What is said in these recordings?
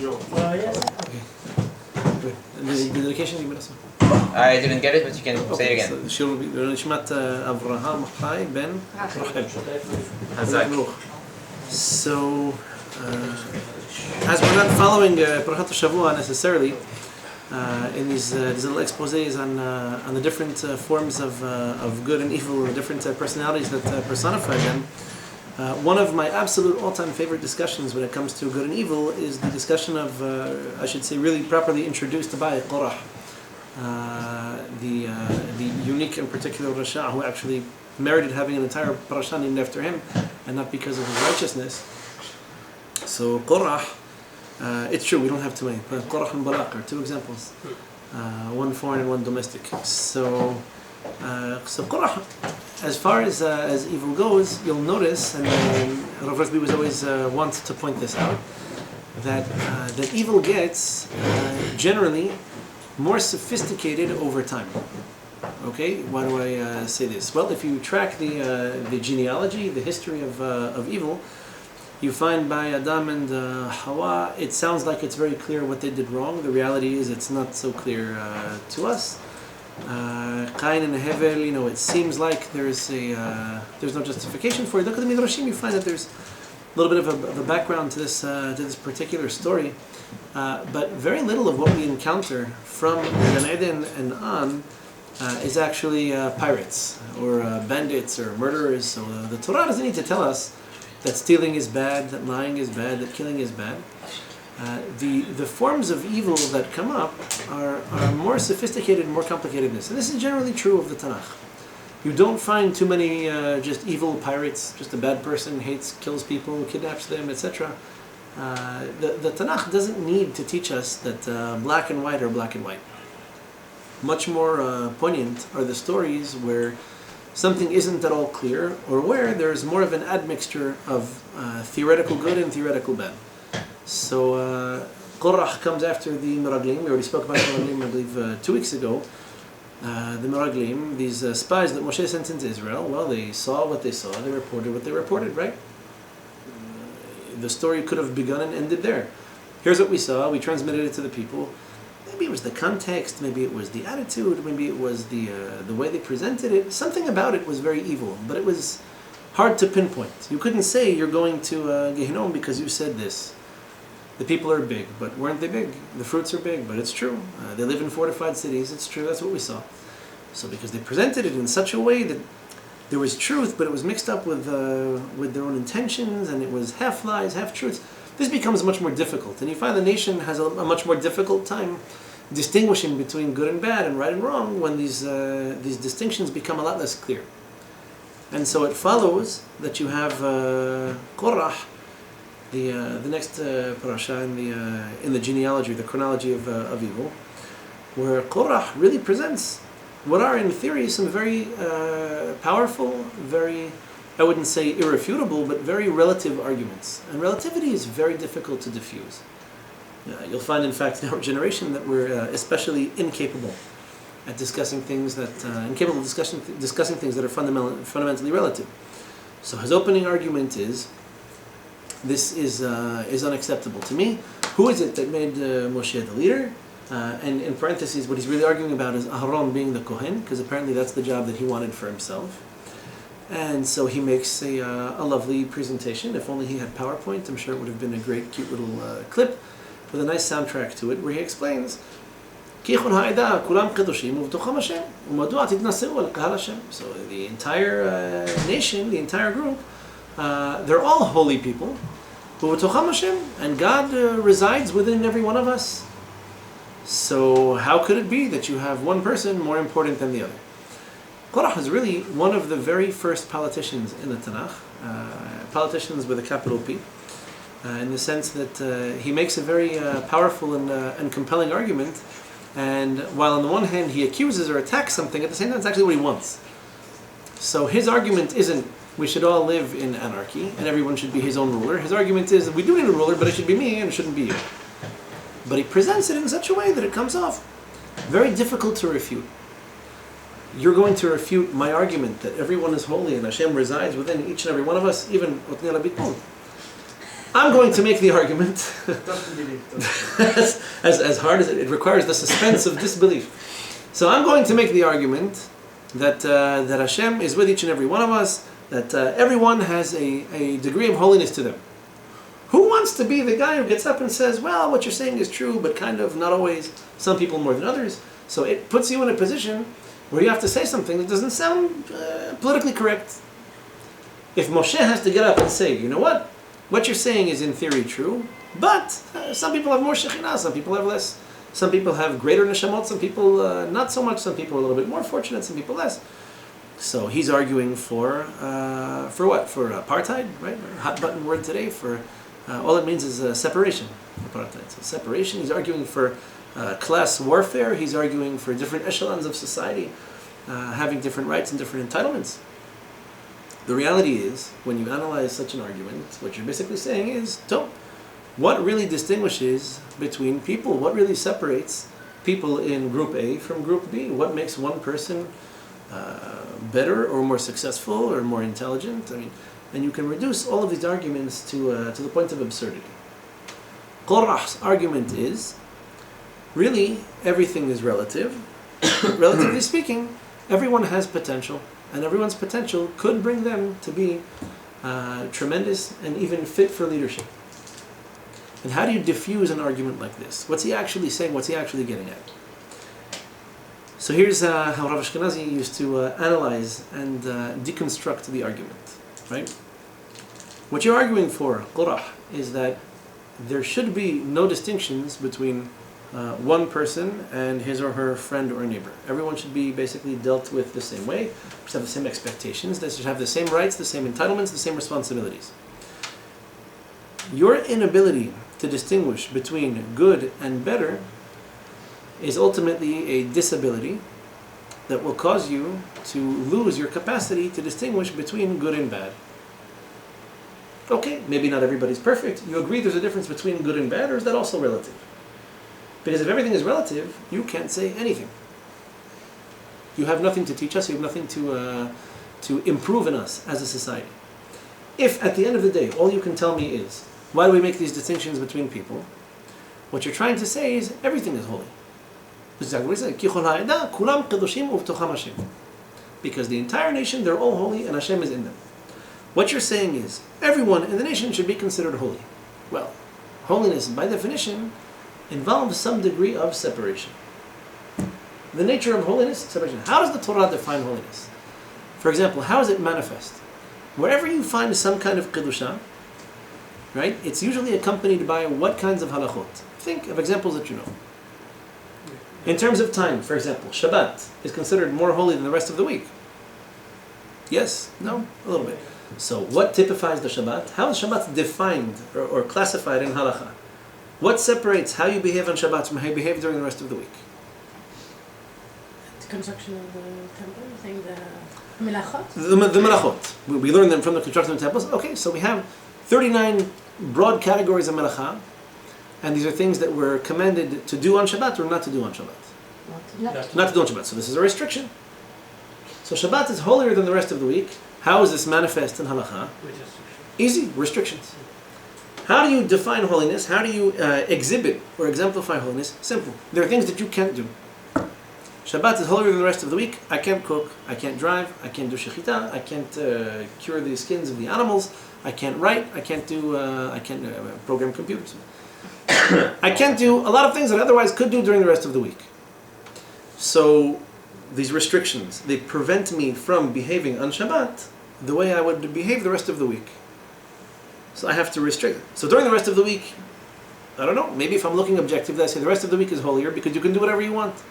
Yes. Okay. Good. And the dedication, I didn't get it, but you can say it again. So the shir will be Nishmat Avraham Chai ben Rachel. Hazak. So, as we're not following Parashat Shavua necessarily, in these little exposés on the different forms of good and evil, the different personalities that personify them, one of my absolute all-time favorite discussions when it comes to good and evil is the discussion of, I should say, really properly introduced by Qorah, the unique and particular Rasha who actually merited having an entire parasha named after him, and not because of his righteousness. So Qorah, it's true we don't have too many, but Qorah and Balak are two examples, one foreign and one domestic. So Qorah, as far as evil goes, you'll notice, and Rav Rasbi was always wants to point this out, that evil gets generally more sophisticated over time. Okay, why do I say this? Well, if you track the genealogy, the history of evil, you find by Adam and Hawa, it sounds like it's very clear what they did wrong. The reality is it's not so clear to us. Cain and Hevel, it seems like there's no justification for it. Look at the Midrashim, you find that there's a little bit of a background to this particular story, but very little of what we encounter from Gan Eden and on is actually pirates or bandits or murderers. So the Torah doesn't need to tell us that stealing is bad, that lying is bad, that killing is bad. The forms of evil that come up are more sophisticated and more complicated than this. And this is generally true of the Tanakh. You don't find too many just evil pirates, just a bad person, hates, kills people, kidnaps them, etc. The Tanakh doesn't need to teach us that black and white are black and white. Much more poignant are the stories where something isn't at all clear, or where there's more of an admixture of theoretical good and theoretical bad. So Qorah comes after the Meraglim. We already spoke about the Meraglim, I believe, 2 weeks ago. The Meraglim, these spies that Moshe sent into Israel, well, they saw what they saw, they reported what they reported, right? The story could have begun and ended there. Here's what we saw, we transmitted it to the people. Maybe it was the context, maybe it was the attitude, maybe it was the way they presented it. Something about it was very evil, but it was hard to pinpoint. You couldn't say you're going to Gehinnom because you said this. The people are big, but weren't they big? The fruits are big, but it's true. They live in fortified cities, it's true, that's what we saw. So because they presented it in such a way that there was truth, but it was mixed up with their own intentions, and it was half lies, half truths, this becomes much more difficult. And you find the nation has a much more difficult time distinguishing between good and bad and right and wrong when these distinctions become a lot less clear. And so it follows that you have Qorah, the next parasha in the genealogy, the chronology of evil, where Qorah really presents what are in theory some very powerful, very, I wouldn't say irrefutable, but very relative arguments. And relativity is very difficult to diffuse. You'll find, in fact, in our generation that we're especially incapable at discussing things that discussing things that are fundamentally relative. So his opening argument is, this is unacceptable to me. Who is it that made Moshe the leader? And in parentheses, what he's really arguing about is Aharon being the Kohen, because apparently that's the job that he wanted for himself. And so he makes a lovely presentation. If only he had PowerPoint, I'm sure it would have been a great, cute little clip with a nice soundtrack to it, where he explains, so the entire nation, the entire group, they're all holy people, and God resides within every one of us. So how could it be that you have one person more important than the other? Qorah is really one of the very first politicians in the Tanakh, politicians with a capital P, in the sense that he makes a very powerful and compelling argument, and while on the one hand he accuses or attacks something, at the same time it's actually what he wants. So his argument isn't we should all live in anarchy and everyone should be his own ruler. His argument is we do need a ruler, but it should be me and it shouldn't be you. But he presents it in such a way that it comes off very difficult to refute. You're going to refute my argument that everyone is holy and Hashem resides within each and every one of us, even Otnei Bittul. I'm going to make the argument, as hard as it requires the suspense of disbelief. So I'm going to make the argument that Hashem is with each and every one of us, that everyone has a degree of holiness to them. Who wants to be the guy who gets up and says, well, what you're saying is true, but kind of not always, some people more than others. So it puts you in a position where you have to say something that doesn't sound politically correct. If Moshe has to get up and say, you know what you're saying is in theory true, but some people have more Shekhinah, some people have less. Some people have greater neshamot, some people not so much, some people are a little bit more fortunate, some people less. So he's arguing for what? For apartheid, right? Hot button word today for, all it means is separation. Apartheid. So separation, he's arguing for class warfare, he's arguing for different echelons of society, having different rights and different entitlements. The reality is, when you analyze such an argument, what you're basically saying is, what really distinguishes between people? What really separates people in group A from group B? What makes one person better or more successful or more intelligent? I mean, and you can reduce all of these arguments to the point of absurdity. Qorah's argument is, really, everything is relative. Relatively speaking, everyone has potential. And everyone's potential could bring them to be tremendous and even fit for leadership. And how do you diffuse an argument like this? What's he actually saying? What's he actually getting at? So here's how Rav Ashkenazi used to analyze and deconstruct the argument. Right? What you're arguing for, Qorah, is that there should be no distinctions between one person and his or her friend or neighbor. Everyone should be basically dealt with the same way, should have the same expectations, they should have the same rights, the same entitlements, the same responsibilities. Your inability to distinguish between good and better is ultimately a disability that will cause you to lose your capacity to distinguish between good and bad. Okay, maybe not everybody's perfect. You agree there's a difference between good and bad, or is that also relative? Because if everything is relative, you can't say anything. You have nothing to teach us, you have nothing to improve in us as a society. If at the end of the day, all you can tell me is, why do we make these distinctions between people? What you're trying to say is, everything is holy. Because the entire nation, they're all holy and Hashem is in them. What you're saying is, everyone in the nation should be considered holy. Well, holiness, by definition, involves some degree of separation. The nature of holiness, separation. How does the Torah define holiness? For example, how does it manifest? Wherever you find some kind of kedusha, right, it's usually accompanied by what kinds of halachot? Think of examples that you know. In terms of time, for example, Shabbat is considered more holy than the rest of the week. Yes? No? A little bit. So what typifies the Shabbat? How is Shabbat defined or classified in halakha? What separates how you behave on Shabbat from how you behave during the rest of the week? The construction of the temple, I think the melachot. The melachot. We learn them from the construction of the temples. Okay, so we have 39 broad categories of melacha, and these are things that we're commanded to do on Shabbat or not to do on Shabbat. Not to do on Shabbat. So this is a restriction. So Shabbat is holier than the rest of the week. How is this manifest in halakha? Easy, restrictions. How do you define holiness? How do you exhibit or exemplify holiness? Simple. There are things that you can't do. Shabbat is holier than the rest of the week. I can't cook, I can't drive, I can't do shechita, I can't cure the skins of the animals, I can't write, I can't program computers. I can't do a lot of things that I otherwise could do during the rest of the week. So these restrictions, they prevent me from behaving on Shabbat the way I would behave the rest of the week. So I have to restrict it. So during the rest of the week, I don't know, maybe if I'm looking objectively, I say the rest of the week is holier because you can do whatever you want.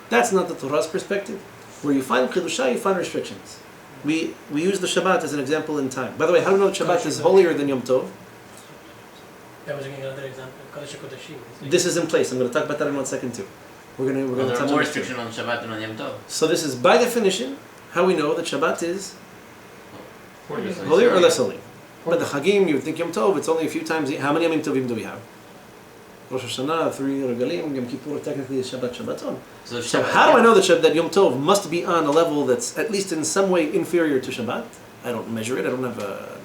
That's not the Torah's perspective. Where you find Kedusha, you find restrictions. We use the Shabbat as an example in time. By the way, how do we know that Shabbat is holier than Yom Tov? I was giving another example, Kodesh HaKodashim. This is in place. I'm going to talk about that in 1 second too. We're going to There's more restriction on Shabbat than on Yom Tov. So this is by definition how we know that Shabbat is holier or less holy. But the Chagim, you would think Yom Tov, it's only a few times. How many Yom Tovim do we have? Rosh Hashanah, 3 Regalim, Yom Kippur, technically is Shabbat, Shabbaton. So how do I know that Yom Tov must be on a level that's at least in some way inferior to Shabbat? I don't measure it, I don't have a...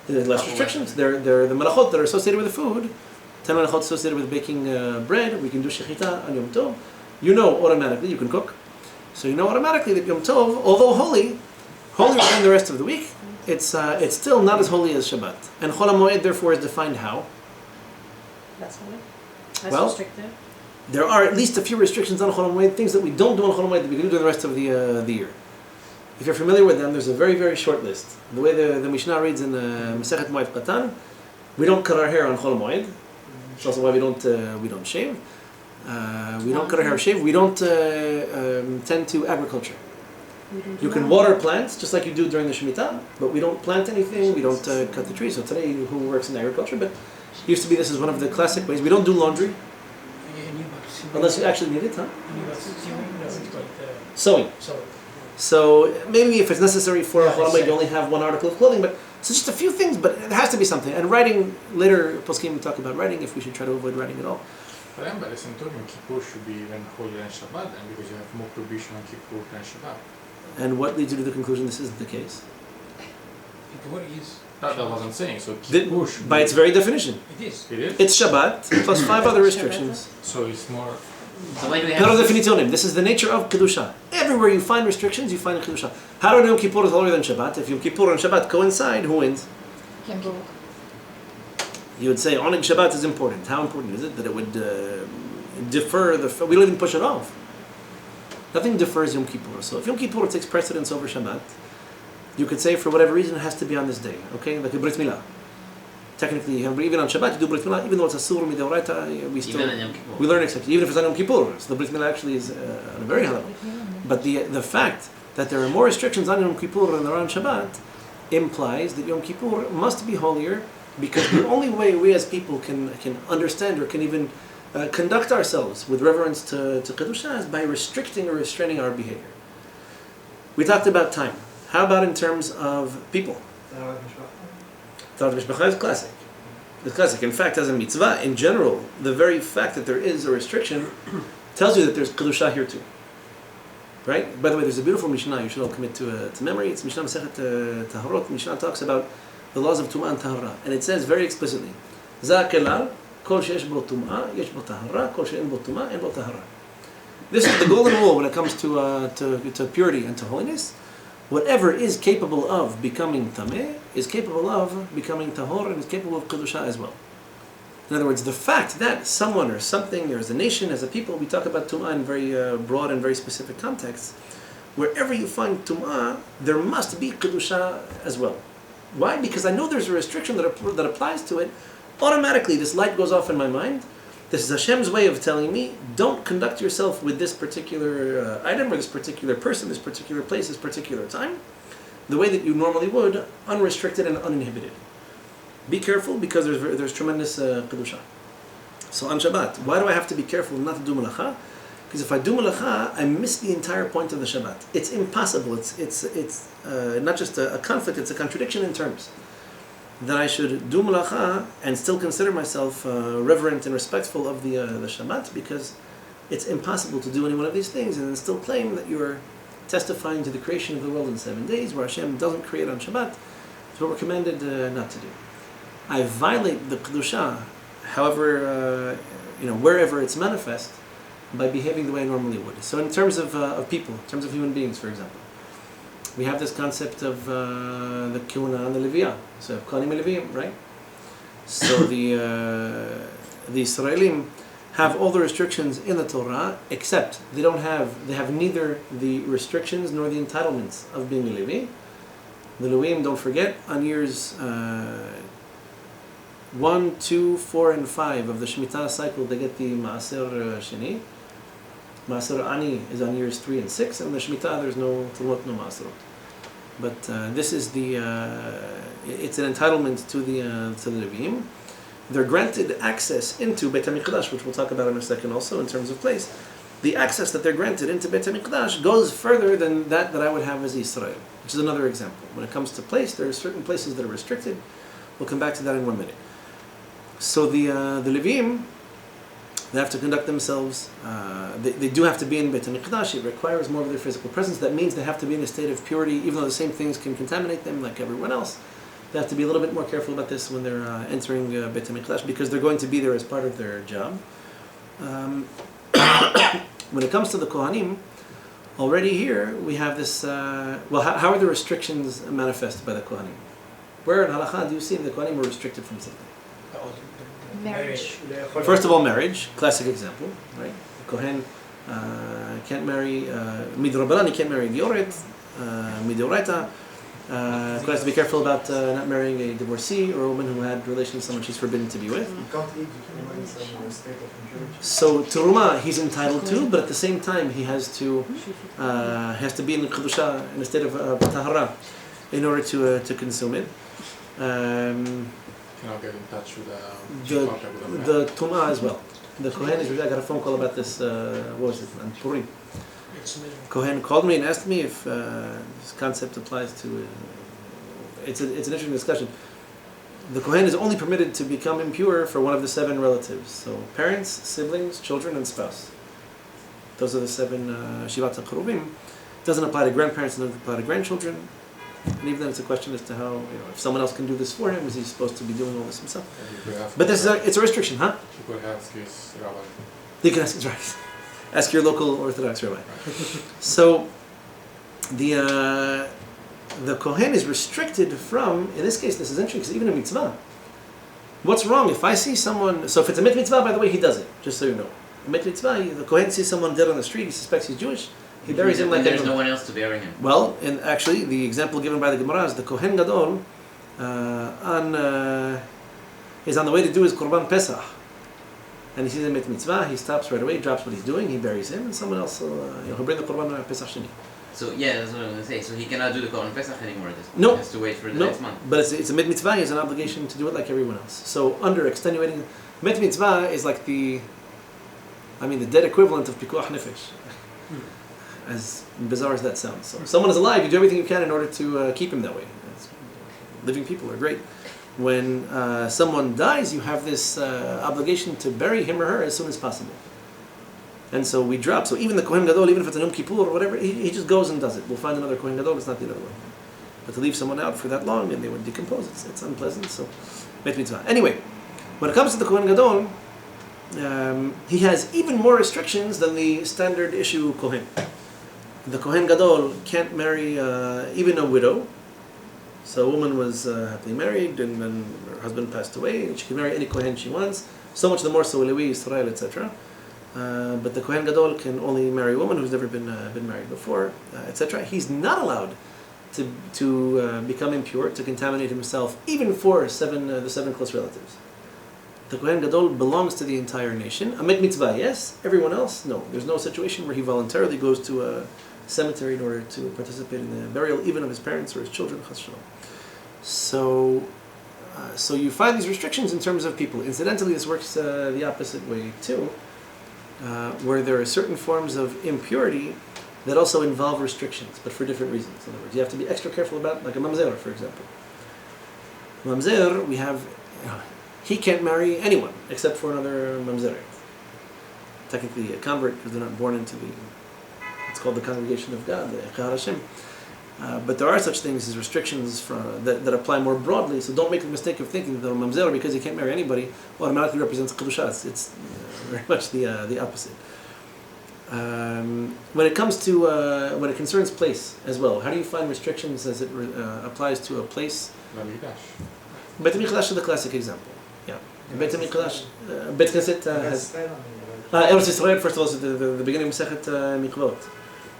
There's less restrictions. They're the malachot that are associated with the food. 10 malachot associated with baking bread. We can do shechita on Yom Tov. You know automatically you can cook. So you know automatically that Yom Tov, although holier than the rest of the week, it's still not as holy as Shabbat. And Chol HaMoed therefore is defined how? That's holy. That's Well, restricted. There are at least a few restrictions on Chol HaMoed, things that we don't do on Chol HaMoed that we can do during the rest of the year. If you're familiar with them, there's a very, very short list. The way the Mishnah reads in Masechet Moed Katan, we don't cut our hair on Chol HaMoed. That's also why we don't shave. We don't cut our hair or shave. We don't tend to agriculture. You can water plants just like you do during the Shemitah, but we don't plant anything. We don't cut the trees. So today, who works in agriculture? But used to be this is one of the classic ways. We don't do laundry unless you actually need it, huh? Sewing. So maybe if it's necessary for a Chol HaMoed, you only have one article of clothing, but so just a few things, but it has to be something. And writing, later Poskim will talk about writing, if we should try to avoid writing at all. But at the same time, Kippur should be even holier than Shabbat, and because you have more prohibition on Kippur than Shabbat. And what leads you to the conclusion this isn't the case? Kippur is. That wasn't saying, so Kippur should By its very definition. It is. It is? It's Shabbat plus 5 other restrictions. So it's more... So why do we Per have definitionem, this is the nature of Kedusha. Everywhere you find restrictions, you find Kedusha. How do we know Yom Kippur is holier than Shabbat? If Yom Kippur and Shabbat coincide, who wins? You would say Oneg Shabbat is important. How important is it that it would defer the... We don't even push it off. Nothing defers Yom Kippur. So if Yom Kippur takes precedence over Shabbat, you could say for whatever reason it has to be on this day. Okay, like a Brit Milah. Technically, even on Shabbat you do Brit Milah, even though it's a Surah Midoraita, we still... even in Yom Kippur? We learn exceptions, even if it's on Yom Kippur. So the Brit Milah actually is on a very high level. But the fact that there are more restrictions on Yom Kippur than there are on Shabbat implies that Yom Kippur must be holier, because the only way we as people can understand or can even conduct ourselves with reverence to Kedusha is by restricting or restraining our behavior. We talked about time. How about in terms of people? Taharat Mishpacha is classic. It's classic. In fact, as a mitzvah, in general, the very fact that there is a restriction tells you that there's Kedusha here too. Right? By the way, there's a beautiful Mishnah you should all commit to memory. It's Mishnah Masechet Taharot. Mishnah talks about the laws of Tum'ah and Tahara. And it says very explicitly, Za kelal, kol she'esh bo Tum'ah, yesh bo Tahara, kol she'en bo Tum'ah, en bo Tahara. This is the golden rule when it comes to purity and to holiness. Whatever is capable of becoming tameh is capable of becoming tahor and is capable of kedusha as well. In other words, the fact that someone or something, or as a nation, as a people, we talk about tum'ah in very broad and very specific contexts. Wherever you find tum'ah, there must be kedusha as well. Why? Because I know there's a restriction that applies to it. Automatically, this light goes off in my mind. This is Hashem's way of telling me, don't conduct yourself with this particular item or this particular person, this particular place, this particular time, the way that you normally would, unrestricted and uninhibited. Be careful because there's tremendous kedusha. So on Shabbat, why do I have to be careful not to do malacha? Because if I do malacha, I miss the entire point of the Shabbat. It's impossible. It's not just a conflict, it's a contradiction in terms. That I should do malacha and still consider myself reverent and respectful of the Shabbat, because it's impossible to do any one of these things and then still claim that you are testifying to the creation of the world in 7 days, where Hashem doesn't create on Shabbat. It's what we're commanded not to do. I violate the Kedusha, however, wherever it's manifest, by behaving the way I normally would. So in terms of people, in terms of human beings, for example, we have this concept of the Kiuna and the Leviyah. So Kohanim and Leviyim, right? So the Israelim have all the restrictions in the Torah, except they have neither the restrictions nor the entitlements of being a Levi. The Leviyim, don't forget, on years 1, 2, 4, and 5 of the Shemitah cycle, they get the Maaser Sheni. Maaser Ani is on years 3 and 6, and the Shemitah there's no Turmot, no Maaserot. But this is it's an entitlement to the Levim. They're granted access into Beit HaMikdash, which we'll talk about in a second also in terms of place. The access that they're granted into Beit HaMikdash goes further than that I would have as Israel, which is another example. When it comes to place, there are certain places that are restricted. We'll come back to that in 1 minute. So the Levim, they have to conduct themselves, they do have to be in Beit HaMikdash. It requires more of their physical presence. That means they have to be in a state of purity, even though the same things can contaminate them like everyone else. They have to be a little bit more careful about this when they're entering Beit HaMikdash because they're going to be there as part of their job. When it comes to the Kohanim, already here we have this. How are the restrictions manifested by the Kohanim? Where in Halakha do you see the Kohanim were restricted from something? Marriage. First of all, marriage, classic example, right? The Kohen can't marry, Midrabanan, he can't marry Gioret, Midoraita. Kohen has to be careful about not marrying a divorcee or a woman who had relations with someone she's forbidden to be with. You can't eat, you can marry someone in a state of impurity. So Teruma he's entitled to, but at the same time he has to be in the Kedusha, in a state of Tahara, in order to consume it. Cannot get in touch with The Tum'ah as well. The Kohen is, I got a phone call about this, what was it, on Purim. Kohen called me and asked me if this concept applies to, it's an interesting discussion. The Kohen is only permitted to become impure for one of the 7 relatives. So parents, siblings, children, and spouse. Those are the 7 Shivat HaKaruvim. Doesn't apply to grandparents, doesn't apply to grandchildren. And even then it's a question as to how, if someone else can do this for him, is he supposed to be doing all this himself? But this is it's a restriction, huh? You could ask his rabbi. You can ask his rabbi. Ask your local Orthodox rabbi. So the Kohen is restricted from, in this case this is interesting because even a mitzvah. What's wrong if I see someone, so if it's a mitzvah, by the way, he does it, just so you know. A mitzvah, the Kohen sees someone dead on the street, he suspects he's Jewish, he buries him like there's no one else to bury him. Well, and actually, the example given by the Gemara is the Kohen Gadol is on the way to do his Korban Pesach. And he sees a mitzvah, he stops right away, drops what he's doing, he buries him, and someone else will he'll bring the Korban Pesach Sheni. So yeah, that's what I'm going to say. So he cannot do the Korban Pesach anymore. No. He has to wait for the next month. But it's a mitzvah, he has an obligation to do it like everyone else. So under extenuating, mitzvah is like the dead equivalent of Pikuach Nefesh. As bizarre as that sounds. So if someone is alive, you do everything you can in order to keep him that way. Living people are great. When someone dies, you have this obligation to bury him or her as soon as possible. And so we drop. So even the Kohen Gadol, even if it's an Yom Kippur or whatever, he just goes and does it. We'll find another Kohen Gadol, it's not the other way. But to leave someone out for that long and they would decompose, it's unpleasant. So, mitzvah. Anyway, when it comes to the Kohen Gadol, he has even more restrictions than the standard issue Kohen. The Kohen Gadol can't marry even a widow. So a woman was happily married and then her husband passed away. She can marry any Kohen she wants. So much the more so Levi, Israel, etc. But the Kohen Gadol can only marry a woman who's never been married before, etc. He's not allowed to become impure, to contaminate himself, even for the 7 close relatives. The Kohen Gadol belongs to the entire nation. A mitzvah, yes. Everyone else, no. There's no situation where he voluntarily goes to a cemetery in order to participate in the burial even of his parents or his children. So you find these restrictions in terms of people. Incidentally, this works the opposite way too, where there are certain forms of impurity that also involve restrictions, but for different reasons. In other words, you have to be extra careful about, like a mamzer, for example. Mamzer, we have, he can't marry anyone except for another mamzer. Technically a convert because they're not born into it's called the congregation of God, the Echad Hashem. But there are such things as restrictions that apply more broadly, so don't make the mistake of thinking that a mamzer, because he can't marry anybody, automatically represents Kedusha. It's very much the opposite. When it comes to, when it concerns place as well, how do you find restrictions as it applies to a place? Beit HaMikdash is the classic example. Yeah. Beit HaMikdash, Beit Knesset has... Eretz Yisrael, first of all, is the beginning of Masechet Mikvot.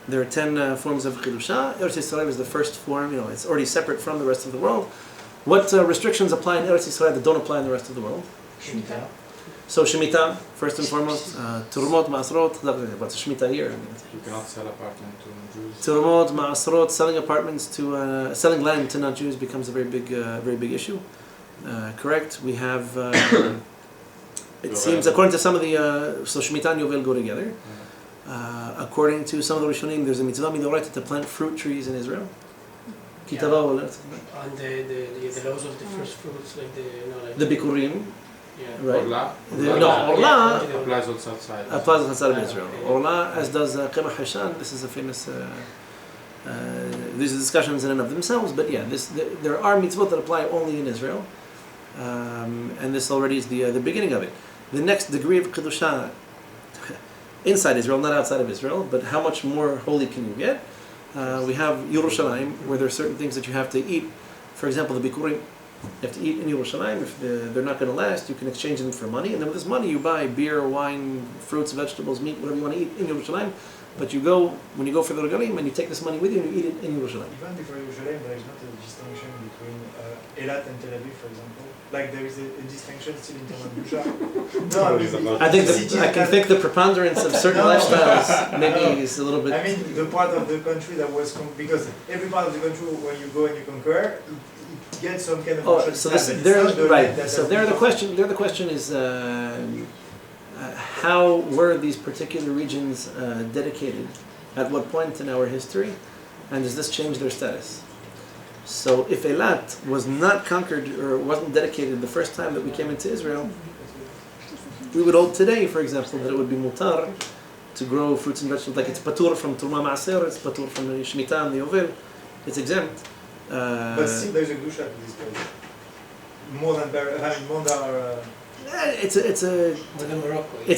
There are 10 forms of Kedusha. Eretz Yisrael is the first form, it's already separate from the rest of the world. What restrictions apply in Eretz Yisrael that don't apply in the rest of the world? Shemitah. So Shemitah, first and foremost, Turumot, Ma'asrot, what's Shemitah here? You cannot sell apartment to Jews. Turumot, Ma'asrot, selling apartments to, selling land to non-Jews becomes a very big issue. Correct. We have, it seems, according to some of the, so Shemitah and Yovel go together. According to some of the Rishonim, there's a mitzvah midoraita to plant fruit trees in Israel. And the laws of the first fruits, like the Bikurim. Yeah. Right. Orla Orla applies also outside. Applies outside of Israel. Orla, as does Qimah Hashan. This is a famous these are discussions in and of themselves, but yeah, there are mitzvot that apply only in Israel, and this already is the beginning of it. The next degree of kedusha inside Israel, not outside of Israel, but how much more holy can you get? We have Yerushalayim, where there are certain things that you have to eat. For example, the bikurim, you have to eat in Yerushalayim. If they're not going to last, you can exchange them for money, and then with this money you buy beer, wine, fruits, vegetables, meat, whatever you want to eat in Yerushalayim. But when you go for the regalim, and you take this money with you and you eat it in Yerushalayim. Even before Yerushalayim, there is not a distinction between Eilat and Tel Aviv, for example. Like there is a distinction still in terms of Busha. No, I think the preponderance of certain lifestyles maybe is a little bit. I mean, the part of the country that was because every part of the country when you go and you conquer, it gets some kind of. Oh, so there the question is. How were these particular regions dedicated? At what point in our history? And does this change their status? So if Eilat was not conquered or wasn't dedicated the first time that we came into Israel, we would hold today, for example, that it would be mutar to grow fruits and vegetables. Like it's patur from Turma Ma'aser, it's patur from the Shemitah and the Yovel. It's exempt. But still there's a Gusha to this place. More than Mondar. It's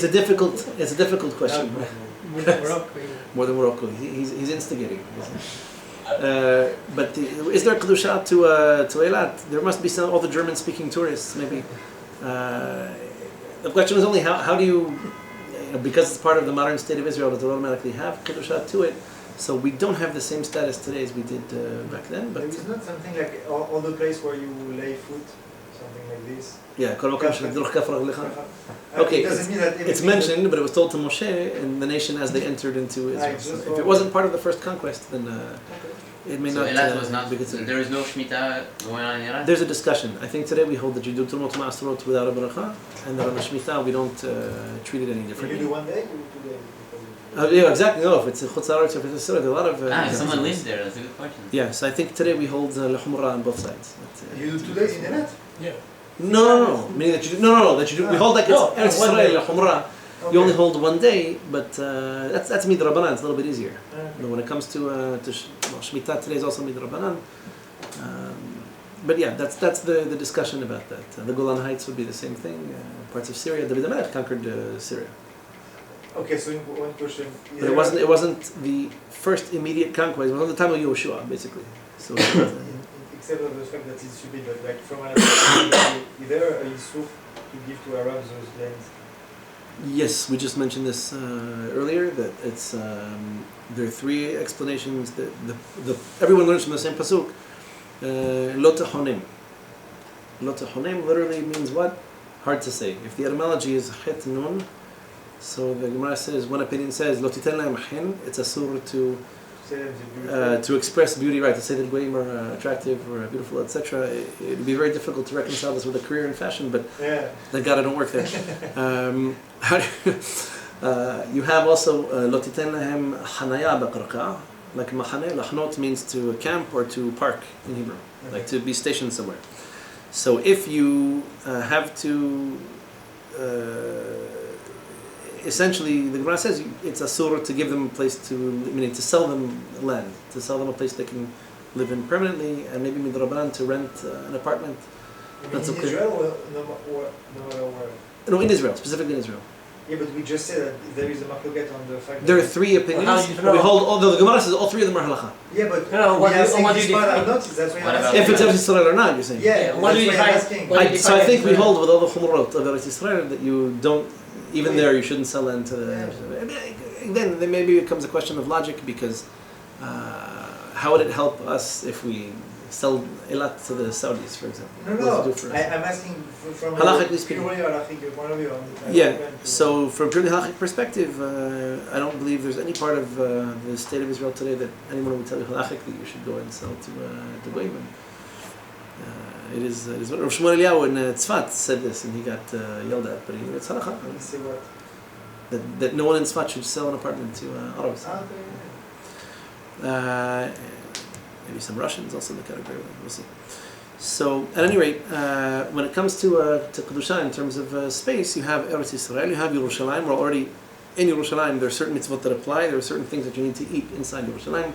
a difficult question. More than Morocco. More than Morocco. He's instigating. But is there kedusha to Eilat? There must be all the German-speaking tourists. Maybe the question is only how do you because it's part of the modern state of Israel, does it automatically have kedusha to it? So we don't have the same status today as we did back then. But there is not something like all the place where you lay food. Something like this. Yeah, okay, it's mentioned, but it was told to Moshe and the nation as they entered into Israel. So if it wasn't part of the first conquest, then it may so not. Eilat was not. Be considered. There is no Shemitah going on in Eilat. There's a discussion. I think today we hold that you do Turmot Ma'asrot without a bracha, and that on the Shemitah we don't treat it any differently. You do 1 day or 2 days? Yeah, exactly. No, if it's a Chutz Haaretz or if it's a Surah, there are a lot of. Someone lives there. That's a good question. Yes, I think today we hold L'Humra on both sides. You do 2 days in Eilat? Yeah. No. Meaning that you do. No. That you do. We hold like it's Eretz Yisrael L'Humra. You only hold 1 day, but that's midrabanan. It's a little bit easier. When it comes to Shemitah today is also midrabanan. But yeah, that's the discussion about that. The Golan Heights would be the same thing. Parts of Syria. David HaMelech conquered Syria. Okay, so one question. But it wasn't the first immediate conquest. It was on the time of Yehoshua, basically. So. Except for the fact that it's stupid, but like from another, is there a issue to give to Arabs those lands? Yes, we just mentioned this earlier. That it's there are 3 explanations that everyone learns from the same pasuk. Lo tehonim. Lo tehonim literally means what? Hard to say. If the etymology is chet nun, so the Gemara says, one opinion says lo titen lahem hin. It's asur to express beauty, right? To say that goyim are attractive or beautiful, etc. It'd be very difficult to reconcile this with a career in fashion, but thank God I don't work there. You have also lo titen lahem hanaya baqarqa, like machane. Lachnot means to camp or to park in Hebrew, like to be stationed somewhere. So if you have to. Essentially, the Gemara says it's asur to give them a place meaning to sell them land, to sell them a place they can live in permanently, and maybe midrabanan to rent an apartment. In Israel or no matter where? No, in Israel, specifically in Israel. Yeah, but we just said that there is a machloket on the fact that... There are 3 opinions. We hold, although the Gemara says all 3 of them are halacha. Yeah, but what we are saying this part or not, that's why I'm asking. If it's Eretz Yisrael or not, you're saying. Yeah, what do you asking. So I think we hold with all the chumrot of Eretz Yisrael that you don't, even there you shouldn't sell land to the... Then maybe it becomes a question of logic, because how would it help us if we sell Eilat to the Saudis, for example? No, I'm asking from halachically speaking. Purely halachically point of view. Yeah, so from a purely halachic perspective, I don't believe there's any part of the state of Israel today that anyone would tell you halachically you should go and sell to goyim. It is what Rav Shmuel Eliyahu in Tzfat said this, and he got yelled at, but it's halacha. Say what? That no one in Tzfat should sell an apartment to Arabs. Maybe some Russians also in the category. We'll see. So, at any rate, when it comes to Kedusha in terms of space, you have Eretz Yisrael, you have Yerushalayim. We're already in Yerushalayim. There are certain mitzvot that apply. There are certain things that you need to eat inside Yerushalayim.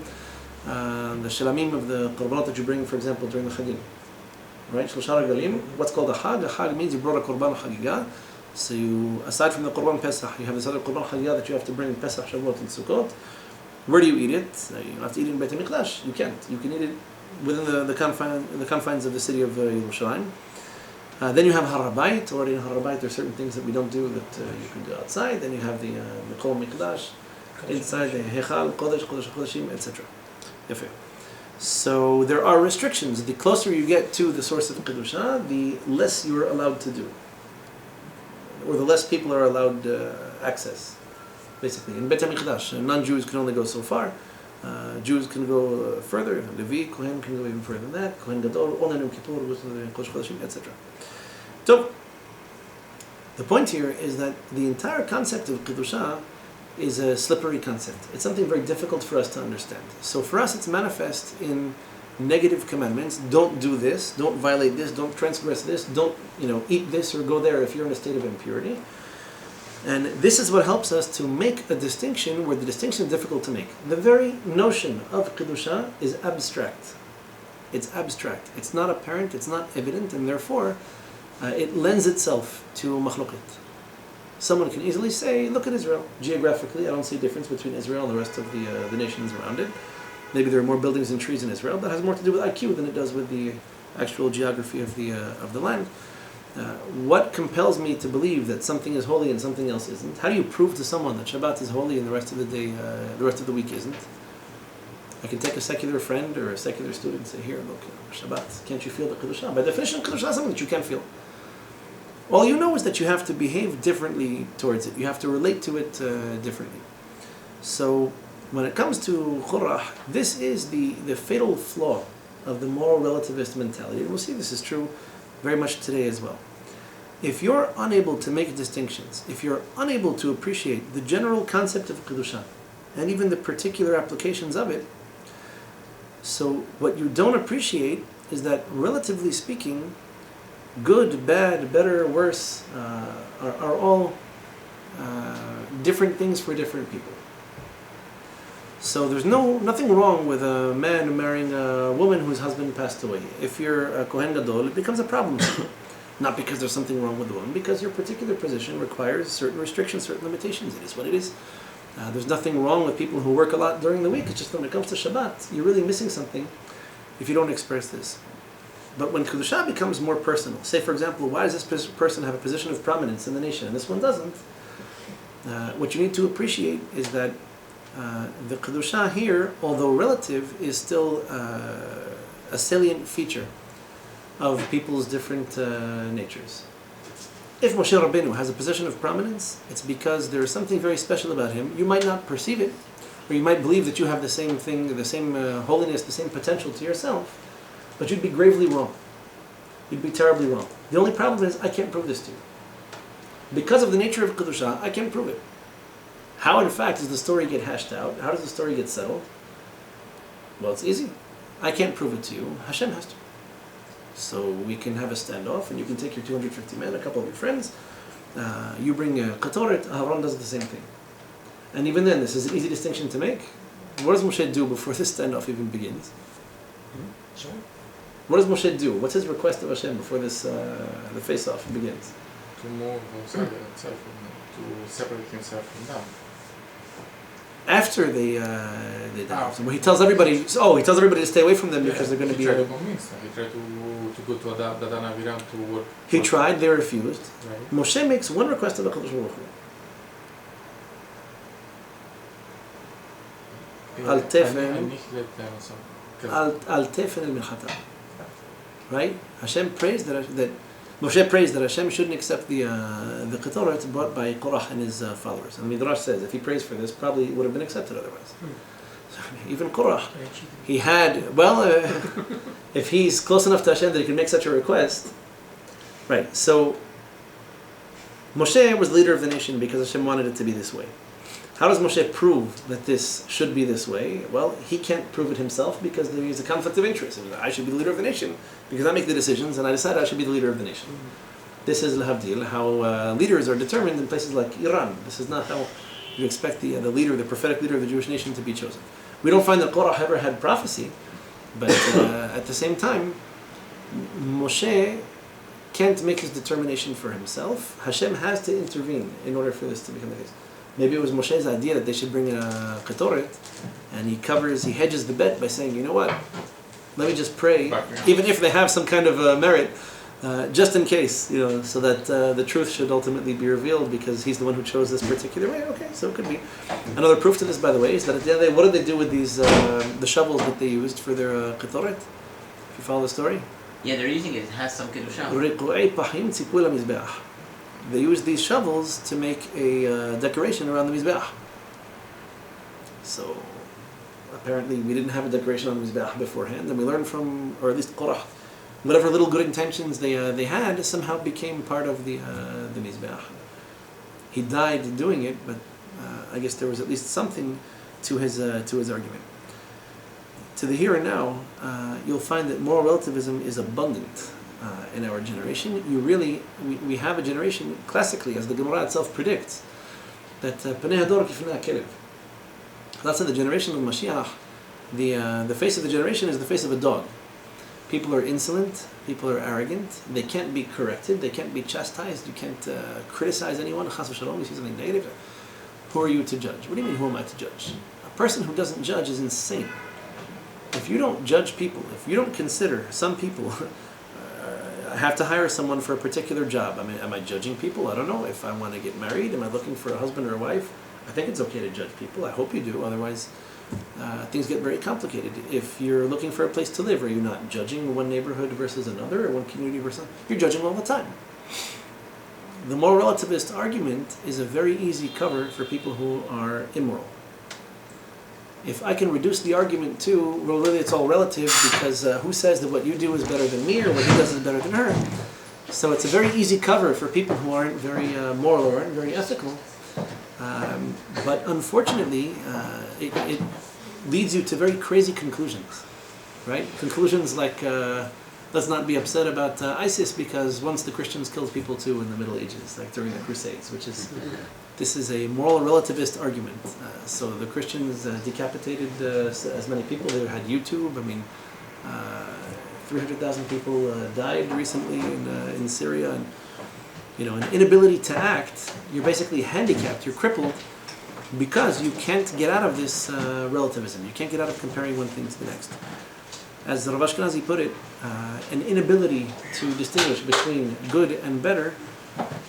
the shalamim of the korbanot that you bring, for example, during the chagim. Right? Shlosha regalim, what's called a chag. A chag means you brought a korban chagiga. So you, aside from the korban pesach, you have this other korban chagiga that you have to bring pesach, shavuot, and sukkot. Where do you eat it? You don't have to eat it in Beit HaMikdash. You can't. You can eat it within the confines of the city of Yerushalayim. Then you have Harabait. Already in Harabait, there are certain things that we don't do that you can do outside. Then you have the Mikol Mikdash, inside the Hechal, Kodesh, Kodesh Kodeshim, etc. So there are restrictions. The closer you get to the source of Kedusha, the less you are allowed to do, or the less people are allowed access. Basically, in Beit HaMikdash, non-Jews can only go so far. Jews can go further. Levi, Kohen can go even further than that. Kohen Gadol, Onan Yom Kippur, Kodesh Kodeshim, etc. So, the point here is that the entire concept of Kedusha is a slippery concept. It's something very difficult for us to understand. So for us, it's manifest in negative commandments. Don't do this. Don't violate this. Don't transgress this. Don't eat this or go there if you're in a state of impurity. And this is what helps us to make a distinction where the distinction is difficult to make. The very notion of Kedusha is abstract. It's abstract. It's not apparent, it's not evident, and therefore it lends itself to machloket. Someone can easily say, look at Israel. Geographically, I don't see a difference between Israel and the rest of the nations around it. Maybe there are more buildings and trees in Israel. That has more to do with IQ than it does with the actual geography of the land. What compels me to believe that something is holy and something else isn't? How do you prove to someone that Shabbat is holy and the rest of the day, the rest of the week isn't? I can take a secular friend or a secular student and say, here, look, Shabbat, can't you feel the Kedusha? By definition, Kedusha is something that you can't feel. All you know is that you have to behave differently towards it. You have to relate to it differently. So, when it comes to Qorah, this is the fatal flaw of the moral relativist mentality. And we'll see this is true very much today as well. If you're unable to make distinctions, if you're unable to appreciate the general concept of Kedusha, and even the particular applications of it, so what you don't appreciate is that, relatively speaking, good, bad, better, worse, are all different things for different people. So there's nothing wrong with a man marrying a woman whose husband passed away. If you're a Kohen Gadol, it becomes a problem. Not because there's something wrong with the woman, because your particular position requires certain restrictions, certain limitations. It is what it is. There's nothing wrong with people who work a lot during the week. It's just when it comes to Shabbat, you're really missing something if you don't express this. But when Kedusha becomes more personal, say for example, why does this person have a position of prominence in the nation and this one doesn't? What you need to appreciate is that the Kedusha here, although relative, is still a salient feature of people's different natures. If Moshe Rabbeinu has a position of prominence, it's because there is something very special about him. You might not perceive it, or you might believe that you have the same thing, the same holiness, the same potential to yourself, but you'd be gravely wrong. You'd be terribly wrong. The only problem is, I can't prove this to you. Because of the nature of Kedusha, I can't prove it. How, in fact, does the story get hashed out? How does the story get settled? Well, it's easy. I can't prove it to you. Hashem has to. So we can have a standoff, and you can take your 250 men, a couple of your friends. You bring a Katoret, Aaron does the same thing. And even then, this is an easy distinction to make. What does Moshe do before this standoff even begins? Sure. What does Moshe do? What's his request of Hashem before this the face-off begins? To move himself, to separate himself from them. After they die. So he tells everybody to stay away from them because they're going to be. He tried to convince them. He tried to go to Dadan Aviram to work. He tried. They refused. Right. Moshe makes one request of HaKadosh Baruch Hu. Al tefen el minchata. Right? Hashem prays that Moshe prays that Hashem shouldn't accept the Ketoret brought by Qorah and his followers. And Midrash says if he prays for this, probably it would have been accepted otherwise. So, even Qorah, he had, if he's close enough to Hashem that he can make such a request, right? So Moshe was leader of the nation because Hashem wanted it to be this way. How does Moshe prove that this should be this way? Well, he can't prove it himself because there is a conflict of interest. I should be the leader of the nation because I make the decisions and I decide I should be the leader of the nation. This is l'havdil, how leaders are determined in places like Iran. This is not how you expect the leader, the prophetic leader of the Jewish nation to be chosen. We don't find that Qorah ever had prophecy, but at the same time, Moshe can't make his determination for himself. Hashem has to intervene in order for this to become the case. Maybe it was Moshe's idea that they should bring a Ketoret, and he hedges the bet by saying, you know what, let me just pray, even if they have some kind of merit, just in case, so that the truth should ultimately be revealed because he's the one who chose this particular way. Okay, so it could be. Another proof to this, by the way, is that at the end of the day, what did they do with these the shovels that they used for their Ketoret? If you follow the story? Yeah, they're using it. It has some kedusha. They used these shovels to make a decoration around the Mizbeach. So apparently we didn't have a decoration on the Mizbeach beforehand, and we learned from, or at least Qorah, whatever little good intentions they had somehow became part of the Mizbeach. He died doing it, but I guess there was at least something to his argument. To the here and now, you'll find that moral relativism is abundant in our generation. We have a generation, classically, as the Gemara itself predicts, that Panei Hador kifnei hakelev. That's in the generation of Mashiach. The face of the generation is the face of a dog. People are insolent, people are arrogant, they can't be corrected, they can't be chastised, you can't criticize anyone, chas v'shalom, you see something negative. Who are you to judge? What do you mean, who am I to judge? A person who doesn't judge is insane. If you don't judge people, if you don't consider some people, I have to hire someone for a particular job. I mean, am I judging people? I don't know. If I want to get married, am I looking for a husband or a wife? I think it's okay to judge people. I hope you do. Otherwise, things get very complicated. If you're looking for a place to live, are you not judging one neighborhood versus another, or one community versus another? You're judging all the time. The moral relativist argument is a very easy cover for people who are immoral. If I can reduce the argument to, well, really it's all relative because who says that what you do is better than me or what he does is better than her? So it's a very easy cover for people who aren't very moral or aren't very ethical. But unfortunately, it leads you to very crazy conclusions, right? Conclusions like, let's not be upset about ISIS because once the Christians killed people too in the Middle Ages, like during the Crusades, this is a moral relativist argument. So the Christians decapitated as many people. They had YouTube. I mean, 300,000 people died recently in Syria. And, an inability to act, you're basically handicapped, you're crippled, because you can't get out of this relativism. You can't get out of comparing one thing to the next. As Rav Ashkenazi put it, an inability to distinguish between good and better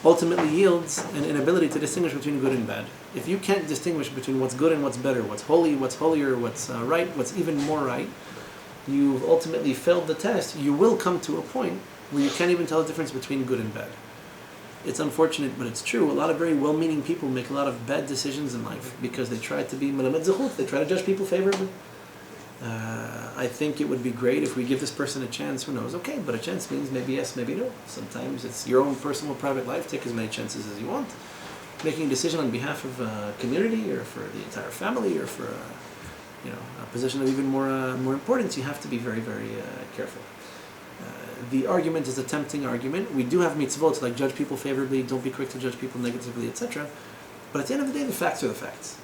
ultimately yields an inability to distinguish between good and bad. If you can't distinguish between what's good and what's better, what's holy, what's holier, what's right, what's even more right, you've ultimately failed the test. You will come to a point where you can't even tell the difference between good and bad. It's unfortunate, but it's true. A lot of very well-meaning people make a lot of bad decisions in life because they try to be melamed zechut. They try to judge people favorably. I think it would be great if we give this person a chance. Who knows? Okay, but a chance means maybe yes, maybe no. Sometimes it's your own personal private life. Take as many chances as you want. Making a decision on behalf of a community or for the entire family or for a position of even more importance, you have to be very, very careful. The argument is a tempting argument. We do have mitzvot like judge people favorably, don't be quick to judge people negatively, etc. But at the end of the day, the facts are the facts.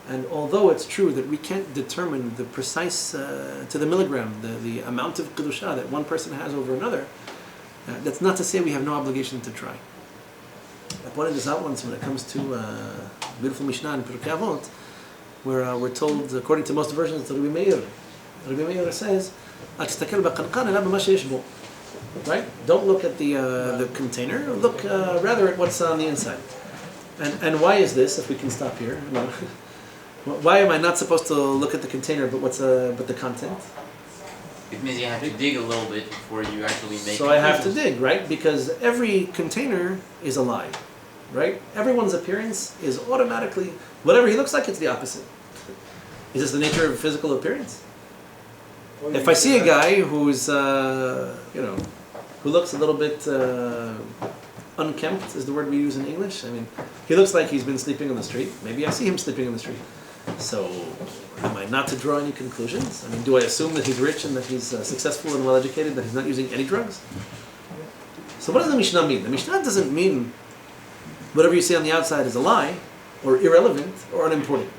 And although it's true that we can't determine the precise, to the milligram, the amount of kedusha that one person has over another, that's not to say we have no obligation to try. I pointed this out once when it comes to beautiful Mishnah in Pirkei Avot, where we're told, according to most versions, to Rabbi Meir. Rabbi Meir says, right? Don't look at the container, look rather at what's on the inside. And why is this, if we can stop here? Why am I not supposed to look at the container but the content? It means you have to dig a little bit before you actually make it. So I have to dig, right? Because every container is a lie, right? Everyone's appearance is automatically, whatever he looks like, it's the opposite. Is this the nature of physical appearance? If I see a guy who's, who looks a little bit unkempt, is the word we use in English. I mean, he looks like he's been sleeping on the street. Maybe I see him sleeping on the street. So, am I not to draw any conclusions? I mean, do I assume that he's rich and that he's successful and well-educated, that he's not using any drugs? So what does the Mishnah mean? The Mishnah doesn't mean whatever you see on the outside is a lie, or irrelevant, or unimportant.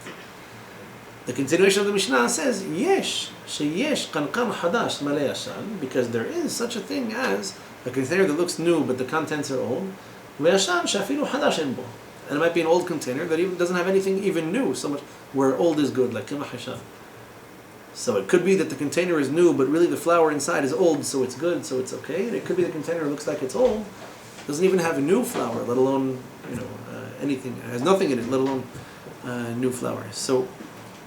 The continuation of the Mishnah says, Yesh, sheyesh kankan hadash malei yashan, because there is such a thing as a container that looks new but the contents are old. Ve'yashan shafilu hadash en bo. And it might be an old container that even doesn't have anything even new, so much where old is good, like kimach hashan. So it could be that the container is new, but really the flour inside is old, so it's good, so it's okay. And it could be the container looks like it's old, doesn't even have a new flour, let alone anything. It has nothing in it, let alone new flour. So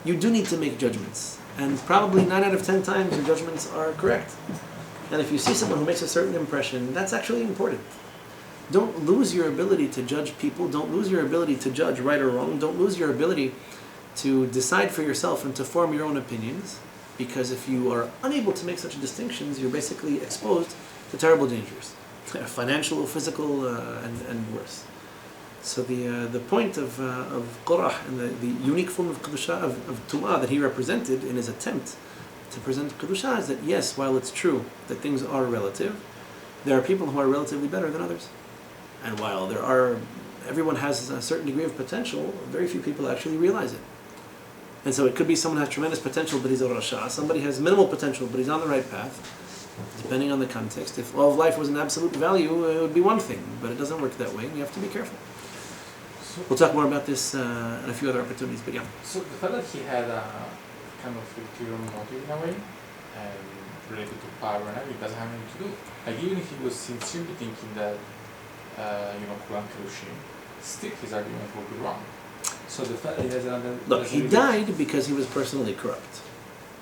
you do need to make judgments, and probably 9 out of 10 times your judgments are correct. And if you see someone who makes a certain impression, that's actually important. Don't lose your ability to judge people. Don't lose your ability to judge right or wrong. Don't lose your ability to decide for yourself and to form your own opinions, because if you are unable to make such distinctions, you're basically exposed to terrible dangers, financial, physical, and worse. So the point of Qorah and the unique form of Kedusha, of Tum'ah that he represented in his attempt to present Kedusha is that yes, while it's true that things are relative, there are people who are relatively better than others. And while everyone has a certain degree of potential, very few people actually realize it. And so it could be someone has tremendous potential but he's a Rasha, somebody has minimal potential but he's on the right path, depending on the context. If all of life was an absolute value, it would be one thing, but it doesn't work that way, and you have to be careful. We'll talk more about this and a few other opportunities, but yeah. So the fact that he had a kind of ulterior motive in a way, related to power and everything, doesn't have anything to do. Like even if he was sincerely thinking that, Quran Kedushim, still his argument will be wrong. So the fact that he has another... Look, he died because he was personally corrupt.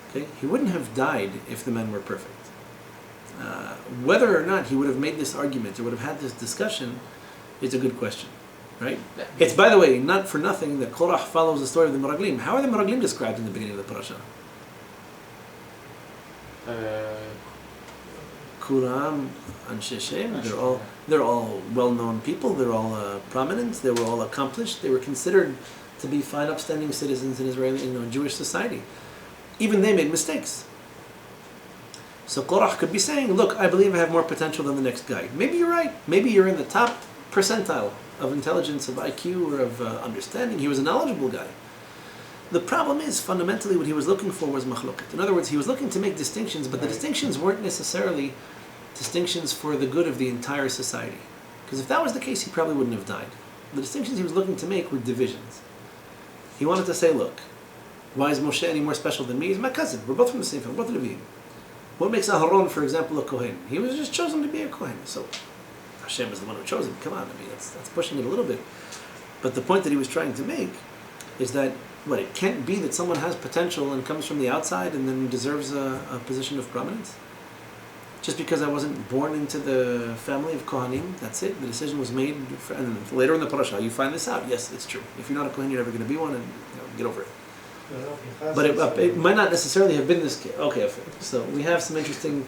Okay? He wouldn't have died if the men were perfect. Whether or not he would have made this argument or would have had this discussion is a good question. Right? It's, by the way, not for nothing that Qorah follows the story of the Meraglim. How are the Meraglim described in the beginning of the parasha? Kuram and Sheshem, they're all well-known people, they're all prominent, they were all accomplished, they were considered to be fine, upstanding citizens in Israeli, Jewish society. Even they made mistakes. So Qorah could be saying, look, I believe I have more potential than the next guy. Maybe you're right. Maybe you're in the top percentile of intelligence, of IQ, or of understanding. He was a knowledgeable guy. The problem is, fundamentally, what he was looking for was machloket. In other words, he was looking to make distinctions, but the distinctions weren't necessarily distinctions for the good of the entire society. Because if that was the case, he probably wouldn't have died. The distinctions he was looking to make were divisions. He wanted to say, look, why is Moshe any more special than me? He's my cousin. We're both from the same family, both Levim. What makes Aharon, for example, a Kohen? He was just chosen to be a Kohen. So Hashem is the one who chose him. Come on, that's pushing it a little bit. But the point that he was trying to make is that, it can't be that someone has potential and comes from the outside and then deserves a position of prominence. Just because I wasn't born into the family of Kohanim, that's it. The decision was made, and later in the parasha, you find this out. Yes, it's true. If you're not a Kohen, you're never going to be one, and get over it. But it might not necessarily have been this case. Okay, so we have some interesting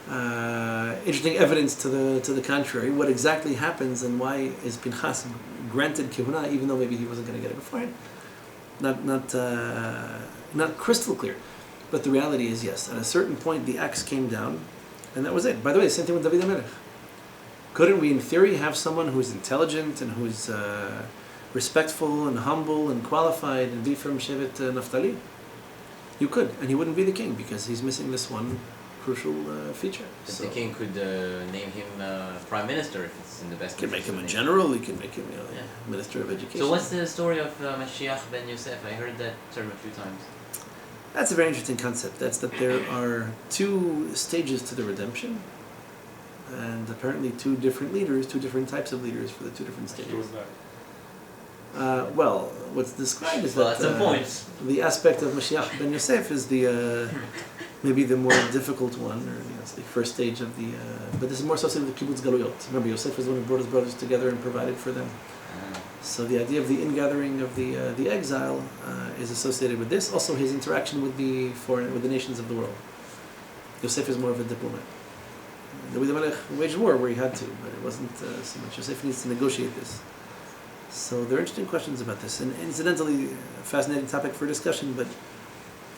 evidence to the contrary. What exactly happens and why is Pinchas granted kehuna even though maybe he wasn't going to get it beforehand? Not crystal clear, but the reality is yes. At a certain point, the axe came down, and that was it. By the way, the same thing with David HaMelech. Couldn't we, in theory, have someone who's intelligent and who's respectful and humble and qualified and be from Shevet Naphtali? You could, and he wouldn't be the king because he's missing this one crucial feature. But the king could name him prime minister if it's in the best. He can make him a general. He can make him minister of education. So what's the story of Mashiach ben Yosef? I heard that term a few times. That's a very interesting concept. That's that there are 2 stages to the redemption, and apparently 2 different leaders, 2 different types of leaders for the 2 different stages. What's described is that the aspect of Mashiach ben Yosef is the maybe the more difficult one, or it's the first stage of the. But this is more associated with kibbutz galuyot. Remember, Yosef was the one who brought his brothers together and provided for them. So the idea of the ingathering of the exile is associated with this. Also, his interaction with the nations of the world. Yosef is more of a diplomat. David HaMelech waged war where he had to, but it wasn't so much. Yosef needs to negotiate this. So there are interesting questions about this, and incidentally, a fascinating topic for discussion. But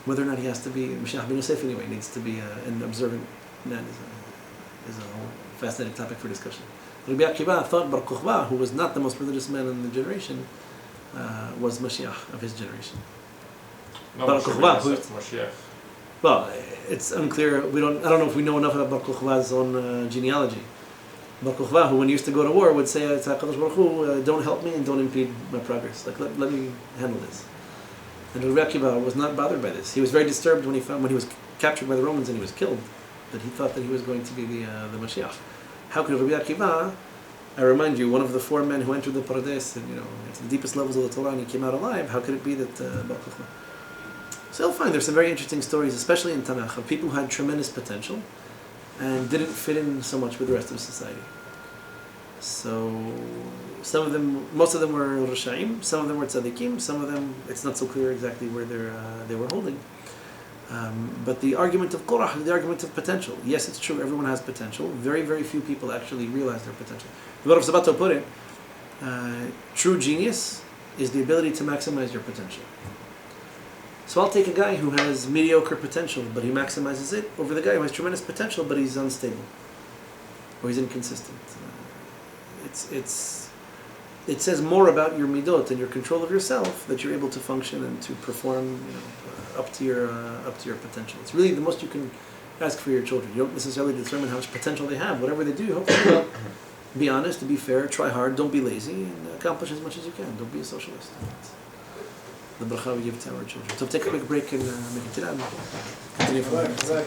whether or not he has to be Mashiach ben Yosef anyway needs to be an observant man is a whole fascinating topic for discussion. Rabbi Akiva thought Bar Kokhba, who was not the most religious man in the generation, was Mashiach of his generation. No, Bar Moshe Kochva, Rabbeinu who- is Mashiach. Well, it's unclear. I don't know if we know enough about Bar Kochva's own genealogy. Bar Kochva, who when he used to go to war, would say to HaKadosh Baruch Hu, don't help me and don't impede my progress. Like, let me handle this. And Rabbi Akiva was not bothered by this. He was very disturbed when he was captured by the Romans and he was killed. That he thought that he was going to be the Mashiach. How could Rabbi Akiva, I remind you, one of the 4 men who entered the Pardes and into the deepest levels of the Torah and he came out alive, how could it be that Bar Kochva? So you'll find there's some very interesting stories, especially in Tanakh, of people who had tremendous potential and didn't fit in so much with the rest of society. So most of them were Rashaim, some of them were Tzadikim, some of them, it's not so clear exactly where they were holding. But the argument of Qorah is the argument of potential. Yes, it's true, everyone has potential. Very, very few people actually realize their potential. The Baruch Sabato put it, true genius is the ability to maximize your potential. So I'll take a guy who has mediocre potential, but he maximizes it, over the guy who has tremendous potential, but he's unstable, or he's inconsistent. It says more about your midot and your control of yourself that you're able to function and to perform, up to your potential. It's really the most you can ask for your children. You don't necessarily determine how much potential they have. Whatever they do, hopefully, be honest, be fair, try hard, don't be lazy, and accomplish as much as you can. Don't be a socialist. That's the bracha we give to our children. So take a quick break and make it continue from there.